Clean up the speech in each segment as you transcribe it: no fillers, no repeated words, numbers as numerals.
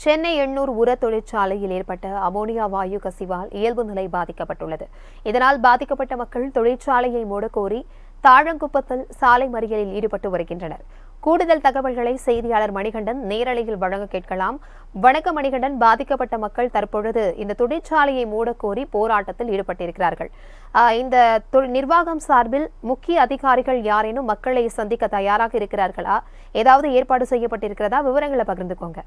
சென்னை எண்ணூர் உர தொழிற்சாலையில் ஏற்பட்ட அமோனியா வாயு கசிவால் இயல்பு நிலை பாதிக்கப்பட்டுள்ளது. இதனால் பாதிக்கப்பட்ட மக்கள் தொழிற்சாலையை மூடக்கோரி தாழங்குப்பத்தில் சாலை மறியலில் ஈடுபட்டு வருகின்றனர். கூடுதல் தகவல்களை செய்தியாளர் மணிகண்டன் நேரலையில் வழங்க கேட்கலாம். வணக்கம் மணிகண்டன், பாதிக்கப்பட்ட மக்கள் தற்பொழுது இந்த தொழிற்சாலையை மூடக்கோரி போராட்டத்தில் ஈடுபட்டிருக்கிறார்கள். இந்த நிர்வாகம் சார்பில் முக்கிய அதிகாரிகள் யாரேனும் மக்களை சந்திக்க தயாராக இருக்கிறார்களா? ஏதாவது ஏற்பாடு செய்யப்பட்டிருக்கிறதா? விவரங்களை பகிர்ந்துக்கோங்க.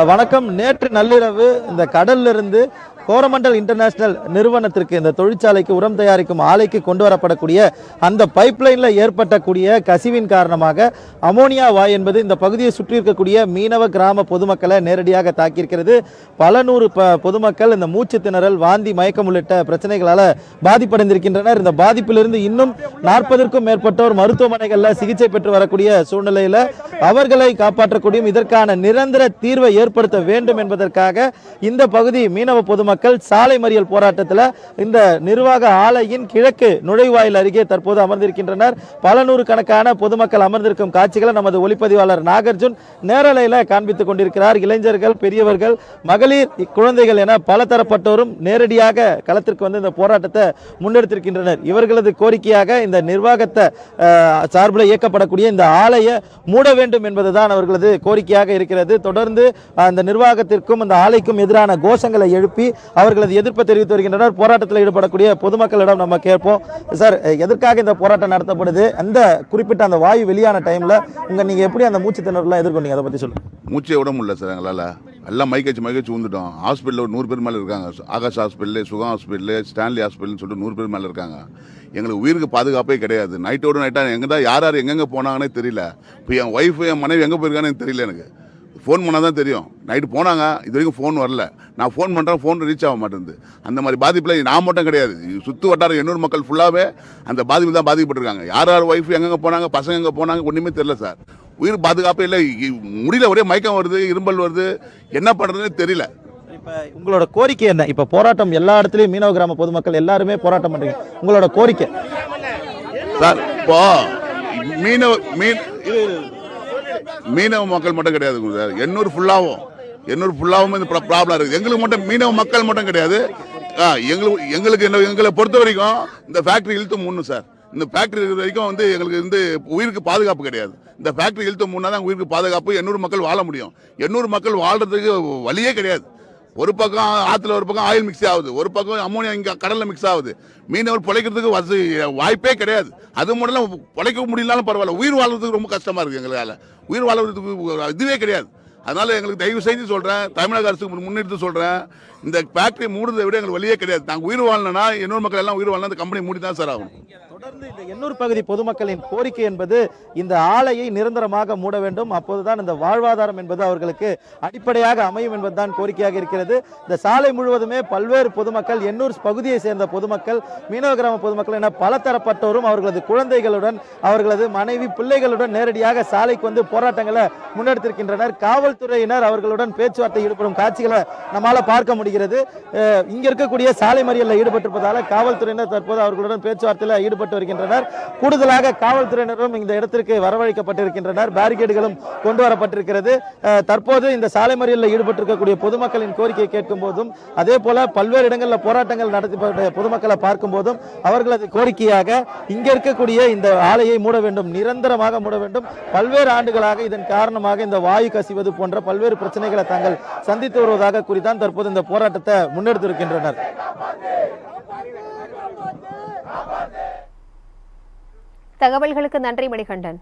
வணக்கம். நேற்று நள்ளிரவு இந்த கடலிலிருந்து கோரமண்டல் இன்டர்நேஷனல் நிறுவனத்திற்கு இந்த தொழிற்சாலைக்கு உரம் தயாரிக்கும் ஆலைக்கு கொண்டு வரப்படக்கூடிய அந்த பைப்லைனில் ஏற்பட்டக்கூடிய கசிவின் காரணமாக அமோனியா வாயு என்பது இந்த பகுதியை சுற்றி இருக்கக்கூடிய மீனவ கிராம பொதுமக்களை நேரடியாக தாக்கியிருக்கிறது. பல நூறு பொதுமக்கள் இந்த மூச்சு திணறல், வாந்தி, மயக்கம் உள்ளிட்ட பிரச்சனைகளால் பாதிப்படைந்திருக்கின்றனர். இந்த பாதிப்பிலிருந்து இன்னும் 40க்கும் மேற்பட்டோர் மருத்துவமனைகளில் சிகிச்சை பெற்று வரக்கூடிய சூழ்நிலையில் அவர்களை காப்பாற்றக்கூடிய இதற்கான நிரந்தர தீர்வை ஏற்படுத்த வேண்டும் என்பதற்காக இந்த பகுதி மீனவ பொதுமக்கள் சாலை மறியல் போராட்டத்தில் இந்த நிர்வாக ஆலையின் கிழக்கு நுழைவாயில் அருகே தற்போது அமர்ந்திருக்கின்றனர். பல நூறு கணக்கான பொதுமக்கள் அமர்ந்திருக்கும் காட்சிகளை நமது ஒளிப்பதிவாளர் நாகார்ஜுன் நேரலையில் காண்பித்துக் கொண்டிருக்கிறார். இளைஞர்கள், பெரியவர்கள், மகளிர், குழந்தைகள் என பல தரப்பட்டோரும் நேரடியாக களத்திற்கு வந்து இந்த போராட்டத்தை முன்னெடுத்திருக்கின்றனர். இவர்களது கோரிக்கையாக இந்த நிர்வாகத்தை சார்பில் இயக்கப்படக்கூடிய இந்த ஆலையை மூட வேண்டும் என்பதுதான் அவர்களது கோரிக்கையாக இருக்கிறது. தொடர்ந்து அந்த நிர்வாகத்திற்கும் அந்த ஆலைக்கும் எதிரான கோஷங்களை எழுப்பி அவர்களது எதிர்ப்பை தெரிவித்து வருகின்றனர். போராட்டத்தில் ஈடுபடக்கூடிய பொதுமக்களிடம் நம்ம கேட்போம். சார், எதற்காக இந்த போராட்டம் நடத்தப்படுது? அந்த குறிப்பிட்ட அந்த வாயு வெளியான டைம்ல நீங்க எப்படி அந்த மூச்சு திணறலாம் எதிர்கொண்டீங்க? அதை பத்தி சொல்லுங்க. மூச்சை விட முடியல சார், எங்களால் எல்லாம் மைக்கச்சு வந்துட்டோம். ஹாஸ்பிட்டலில் ஒரு 100 பேர் மேலே இருக்காங்க. ஆகாஷ் ஹாஸ்பிட்டலு, சுகம் ஹாஸ்பிட்டலு, ஸ்டான்லி ஹாஸ்பிட்டல்னு சொல்லிட்டு 100 பேர் மேலே இருக்காங்க. எங்களுக்கு உயிருக்கு பாதுகாப்பே கிடையாது. நைட்டோடு நைட்டாக எங்கே தான் யார் எங்கெங்கே போனாங்கன்னே தெரியல. இப்போ என் ஒய்ஃபு, என் மனைவி எங்கே போயிருக்கானே தெரியல. எனக்கு ஃபோன் பண்ணால் தான் தெரியும். நைட்டு போனாங்க, இது வரைக்கும் ஃபோன் வரல. நான் ஃபோன் பண்ணுறேன், ஃபோன் ரீச் ஆக மாட்டேங்குது. அந்த மாதிரி பாதிப்பில் நான் மட்டும் கிடையாது, சுற்று வட்டாரம் எண்ணூர் மக்கள் ஃபுல்லாகவே அந்த பாதிப்பு தான் பாதிக்கப்பட்டிருக்காங்க. யார் ஒய்ஃபு எங்கெங்கே போனாங்க, பசங்க எங்கே போனாங்க, ஒன்றுமே தெரியல சார். உயிர் பாதுகாப்பே இல்லை. முடியல, ஒரே மயக்கம் வருது, இரும்பல் வருது, என்ன பண்ணுறதுன்னு தெரியல. இப்போ உங்களோட கோரிக்கை என்ன? இப்போ போராட்டம் எல்லா இடத்துலையும் மீனவ கிராம பொதுமக்கள் எல்லாருமே போராட்டம் பண்ணுறீங்க. உங்களோட கோரிக்கை சார், இப்போ மீனவ மக்கள் மட்டும் கிடையாது சார், எண்ணூர் ஃபுல்லாவும் இந்த ப்ராப்ளம் இருக்குது. எங்களுக்கு மட்டும் மீனவ மக்கள் மட்டும் கிடையாது. எங்களை பொறுத்த வரைக்கும் இந்த ஃபேக்டரி இழுத்து மூடணும் சார். இந்த ஃபேக்டரி இருக்கிற வரைக்கும் வந்து எங்களுக்கு வந்து உயிருக்கு பாதுகாப்பு கிடையாது. இந்த ஃபேக்டரி இழுத்து மூணா தான் உயிருக்கு பாதுகாப்பு. எண்ணூர் மக்கள் வாழ முடியும். எண்ணூர் மக்கள் வாழ்றதுக்கு வழியே கிடையாது. ஒரு பக்கம் ஆற்றுல, ஒரு பக்கம் ஆயில் மிக்ஸ் ஆகுது, ஒரு பக்கம் அமோனியா இங்கே கடலில் மிக்ஸ் ஆகுது. மீனவர் பிழைக்கிறதுக்கு வாய்ப்பே கிடையாது. அது மட்டும் பிழைக்க முடியலனாலும் பரவாயில்ல, உயிர் வாழ்றதுக்கு ரொம்ப கஷ்டமாக இருக்குது. எங்களால் உயிர் வாழ்றதுக்கு இதுவே கிடையாது. அதனால் எங்களுக்கு தயவு செய்து சொல்கிறேன், தமிழக அரசுக்கு முன்னெடுத்து சொல்கிறேன், இந்த ஃபேக்டரி மூடுறதை விட எங்களுக்கு வழியே கிடையாது. நாங்கள் உயிர் வாழணும்னா, எண்ணூர் மக்கள் எல்லாம் உயிர் வாழணும், அந்த கம்பெனி மூடி தான் சார் ஆகும். தொடர்ந்து இந்த எண்ணூர் பகுதி பொதுமக்களின் கோரிக்கை என்பது இந்த ஆலையை நிரந்தரமாக மூட வேண்டும். அப்போதுதான் இந்த வாழ்வாதாரம் என்பது அவர்களுக்கு அடிப்படையாக அமையும் என்பதுதான் கோரிக்கையாக இருக்கிறது. இந்த சாலை முழுவதுமே பல்வேறு பொதுமக்கள், எண்ணூர் பகுதியை சேர்ந்த பொதுமக்கள், மீனவ கிராம பொதுமக்கள் என பல தரப்பட்டோரும் அவர்களது குழந்தைகளுடன், அவர்களது மனைவி, பிள்ளைகளுடன் நேரடியாக சாலைக்கு வந்து போராட்டங்களை முன்னெடுத்திருக்கின்றனர். காவல்துறையினர் அவர்களுடன் பேச்சுவார்த்தை ஈடுபடும் காட்சிகளை நம்மால பார்க்க முடிகிறது. இங்க இருக்கக்கூடிய சாலை மறியலில் ஈடுபட்டிருப்பதால காவல்துறையினர் தற்போது அவர்களுடன் பேச்சுவார்த்தையில் ஈடுபட்டு வருகின்றனர். கூடுதலாக காவல்துறையினரும் இந்த இடத்திற்கு வரவழைக்கப்பட்டிருக்கின்றனர். பேரிகேடுகளும் கொண்டு வரப்பட்டிருக்கிறது. தற்போது இந்த சாலை மறியலில் ஈடுபட்டிருக்கக்கூடிய பொதுமக்களின் கோரிக்கையை கேட்கும் போதும், அதே போல பல்வேறு இடங்களில் போராட்டங்கள் நடத்தி பொதுமக்களை பார்க்கும் போதும் அவர்களது கோரிக்கையாக இங்க இருக்கக்கூடிய இந்த ஆலையை மூட வேண்டும், நிரந்தரமாக மூட வேண்டும். பல்வேறு ஆண்டுகளாக இதன் காரணமாக இந்த வாயு கசிவது போன்ற பல்வேறு பிரச்சனைகளை தாங்கள் சந்தித்து வருவதாக கூறித்தான் தற்போது இந்த போராட்டத்தை முன்னெடுத்திருக்கின்றனர். தகவல்களுக்கு நன்றி மணிகண்டன்.